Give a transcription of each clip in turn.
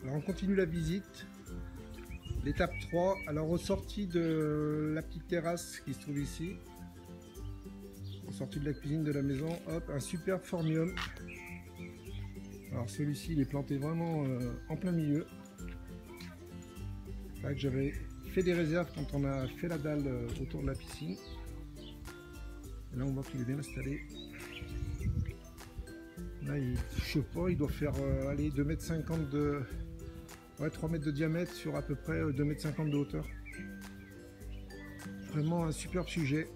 Alors on continue la visite. L'étape 3, alors ressortie de la petite terrasse qui se trouve ici, sortie de la cuisine de la maison, hop, un superbe formium. Alors celui-ci il est planté vraiment en plein milieu. C'est vrai que j'avais fait des réserves quand on a fait la dalle autour de la piscine. Et là on voit qu'il est bien installé. Là je sais pas, il doit faire allez, 2,50 m de... Ouais, 3 mètres de diamètre sur à peu près 2,50 m de hauteur. Vraiment un superbe sujet.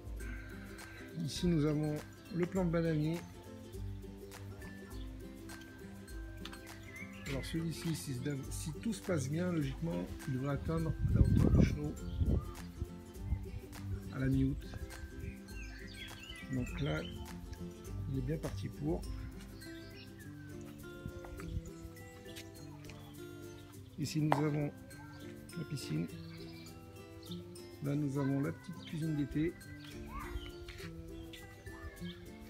Ici nous avons le plant de bananier. Alors celui-ci, si tout se passe bien, logiquement, il devrait atteindre la hauteur du chenot à la mi-août. Donc là, il est bien parti pour. Ici nous avons la piscine. Là nous avons la petite cuisine d'été.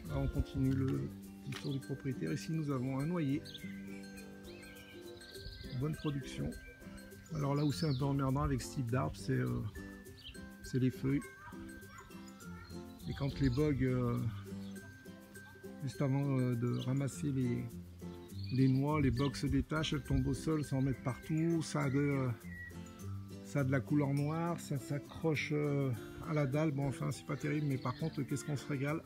Là on continue le petit tour du propriétaire. Ici nous avons un noyer. Bonne production. Alors là où c'est un peu emmerdant avec ce type d'arbre, c'est les feuilles. Et quand les bogues, juste avant de ramasser les noix, les bogues se détachent, elles tombent au sol, ça en met partout, ça a de la couleur noire, ça s'accroche à la dalle. Bon enfin c'est pas terrible, mais par contre qu'est-ce qu'on se régale.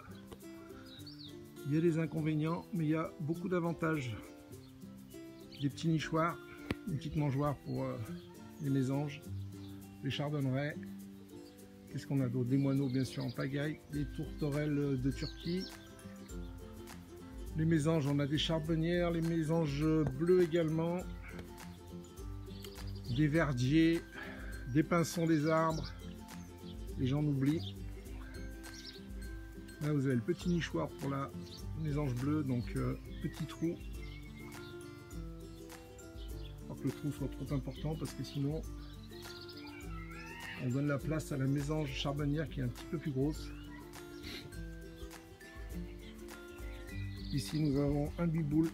Il y a des inconvénients, mais il y a beaucoup d'avantages. Des petits nichoirs, une petite mangeoire pour les mésanges, les chardonnerets. Qu'est-ce qu'on a d'autre? Des moineaux bien sûr en pagaille, des tourterelles de Turquie. Les mésanges, on a des charbonnières, les mésanges bleus également, des verdiers, des pinsons des arbres, et j'en oublie. Là vous avez le petit nichoir pour la mésange bleue, donc petit trou. Pas que le trou soit trop important parce que sinon on donne la place à la mésange charbonnière qui est un petit peu plus grosse. Ici nous avons un biboule.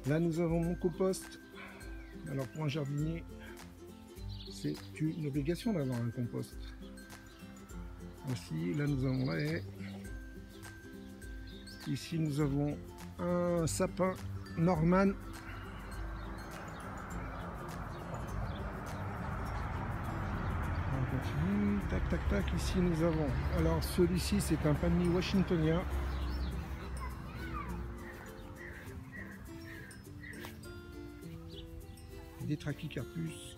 Là nous avons mon compost. Alors pour un jardinier, c'est une obligation d'avoir un compost. Ainsi, là nous avons la haie. Ici nous avons un sapin Norman. On continue, tac tac tac. Ici nous avons, alors celui-ci c'est un palmier washingtonien. Des Trachycarpus.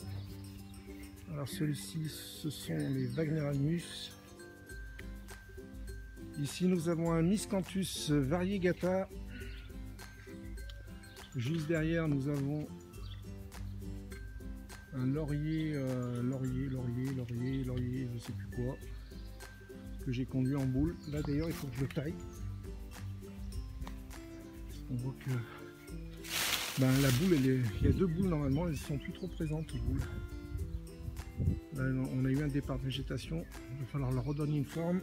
Alors celui-ci ce sont les Wagneranius. Ici nous avons un Miscanthus variegata. Juste derrière nous avons un laurier, laurier, je sais plus quoi, que j'ai conduit en boule. Là d'ailleurs il faut que je le taille. On voit que la boule, il y a deux boules normalement, elles ne sont plus trop présentes les boules. Là, on a eu un départ de végétation, il va falloir leur redonner une forme.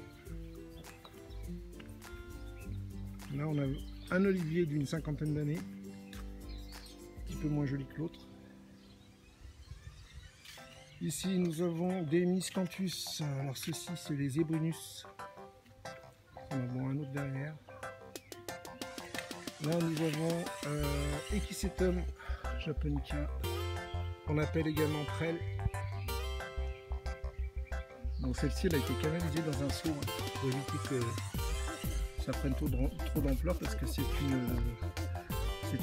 Là on a un olivier d'une 50aine d'années, un petit peu moins joli que l'autre. Ici nous avons des Miscanthus, alors ceux-ci c'est les Ebrunus. On en avons un autre derrière. Là nous avons Equisetum japonica, qu'on appelle également prêle. Donc celle-ci elle a été canalisée dans un seau pour éviter que ça prenne trop d'ampleur, parce que c'est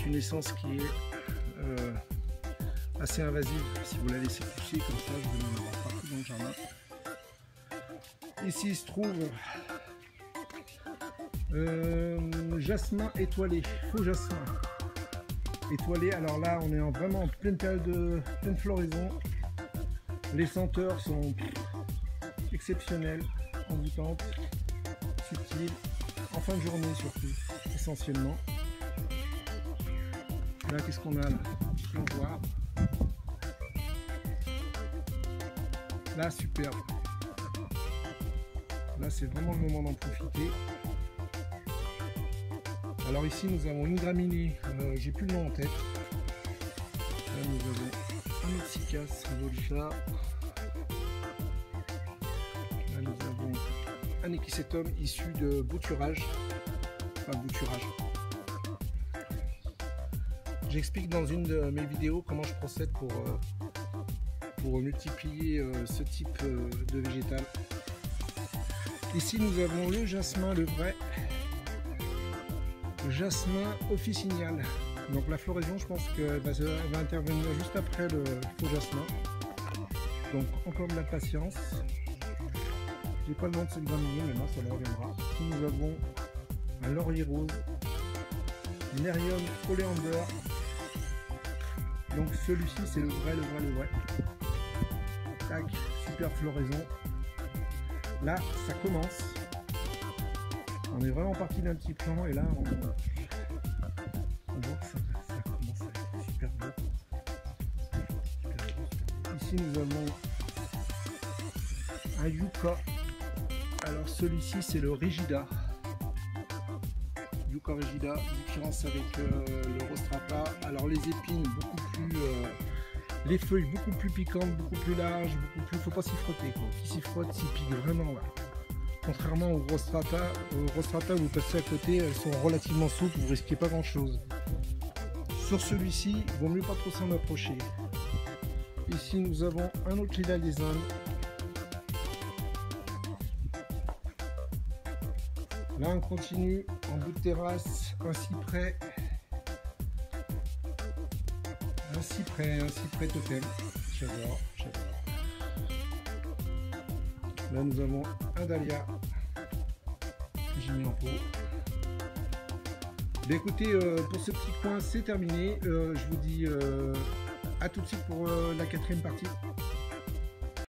une essence qui est assez invasive. Si vous la laissez pousser comme ça, vous allez en avoir partout dans le jardin. Ici il se trouve jasmin étoilé, faux jasmin étoilé. Alors là on est vraiment en pleine période de pleine floraison. Les senteurs sont exceptionnelles, envoûtantes, subtiles, en fin de journée surtout, essentiellement. Là qu'est-ce qu'on a là? On va voir. Là superbe. Là c'est vraiment le moment d'en profiter. Alors ici nous avons une graminée, j'ai plus le nom en tête. Là nous avons un autre cycas Volta. Là nous avons un Equisetum issu de bouturage. Enfin bouturage. J'explique dans une de mes vidéos comment je procède pour multiplier ce type de végétal. Ici nous avons le jasmin, le vrai jasmin officinal. Donc la floraison, je pense qu'elle va intervenir juste après le faux jasmin. Donc encore de la patience. J'ai pas le nom de cette gramminée, mais moi ça me reviendra. Ici nous avons un laurier rose, Nerium oleander. Donc celui-ci c'est le vrai. Tac, super floraison. Là ça commence. On est vraiment parti d'un petit plan et là on voit que ça commence à être super beau. Ici nous avons un Yucca. Alors celui-ci c'est le Rigida. Yucca Rigida, différence avec le Rostrata. Alors les épines beaucoup plus, les feuilles beaucoup plus piquantes, beaucoup plus larges, beaucoup plus. Faut pas s'y frotter quoi. Qui s'y frotte, s'y pique vraiment là. Contrairement au Rostrata, vous passez à côté, elles sont relativement souples, vous risquez pas grand chose. Sur celui-ci, il vaut mieux pas trop s'en approcher. Ici nous avons un autre Lila Lezane. Là on continue en bout de terrasse, un cyprès totem. J'adore. Là nous avons un dahlia que j'ai mis en pot. Bah, écoutez, pour ce petit coin c'est terminé. Je vous dis à tout de suite pour la 4e partie.